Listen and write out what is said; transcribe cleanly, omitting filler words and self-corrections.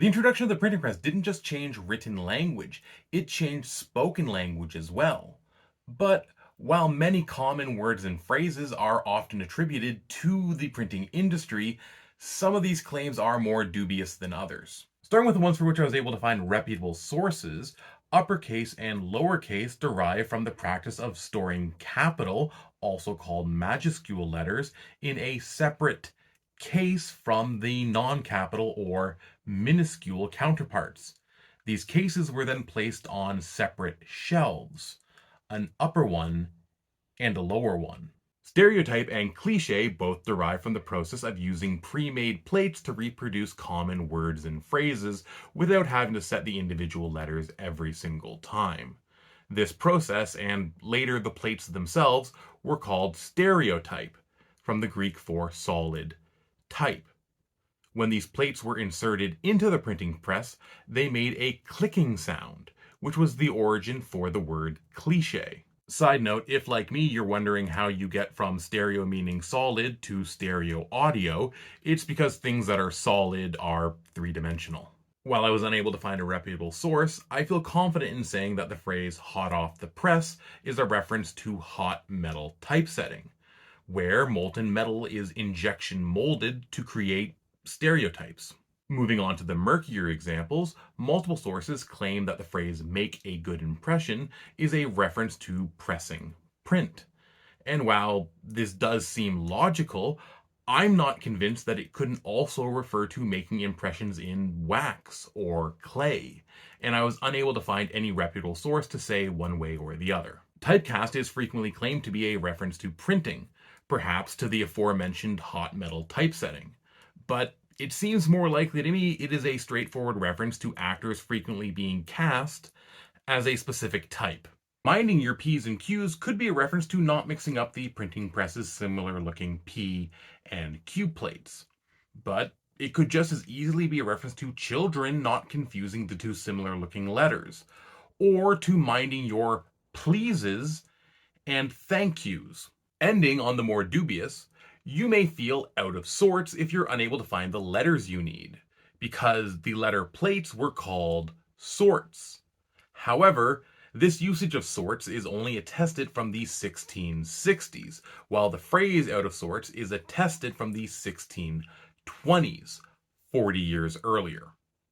The introduction of the printing press didn't just change written language, it changed spoken language as well. But while many common words and phrases are often attributed to the printing industry, some of these claims are more dubious than others. Starting with the ones for which I was able to find reputable sources, uppercase and lowercase derive from the practice of storing capital, also called majuscule letters, in a separate case from the non-capital or minuscule counterparts. These cases were then placed on separate shelves, an upper one and a lower one. Stereotype and cliche both derive from the process of using pre-made plates to reproduce common words and phrases without having to set the individual letters every single time. This process, and later the plates themselves, were called stereotype, from the Greek for solid type. When these plates were inserted into the printing press, they made a clicking sound, which was the origin for the word cliche. Side note, if like me you're wondering how you get from stereo meaning solid to stereo audio, it's because things that are solid are three-dimensional. While I was unable to find a reputable source, I feel confident in saying that the phrase hot off the press is a reference to hot metal typesetting, where molten metal is injection molded to create stereotypes. Moving on to the murkier examples, multiple sources claim that the phrase make a good impression is a reference to pressing print. And while this does seem logical, I'm not convinced that it couldn't also refer to making impressions in wax or clay, and I was unable to find any reputable source to say one way or the other. Typecast is frequently claimed to be a reference to printing, perhaps to the aforementioned hot metal typesetting. But it seems more likely to me it is a straightforward reference to actors frequently being cast as a specific type. Minding your P's and Q's could be a reference to not mixing up the printing press's similar looking P and Q plates. But it could just as easily be a reference to children not confusing the two similar looking letters, or to minding your pleases and thank yous. Ending on the more dubious, you may feel out of sorts if you're unable to find the letters you need, because the letter plates were called sorts. However, this usage of sorts is only attested from the 1660s, while the phrase out of sorts is attested from the 1620s, 40 years earlier.